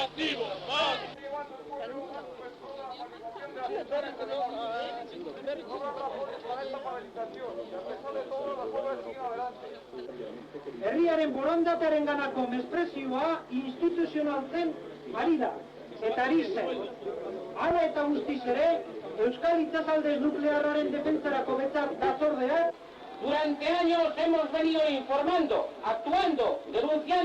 activo, más. Herriaren borondatearen ganako mespresioa instituzionaltzen ari da, eta ari zen. Hala eta guztiz ere, Euskal Itsasaldez Nuklearraren defentsarako batzordeak durante años hemos venido informando, actuando, denunciando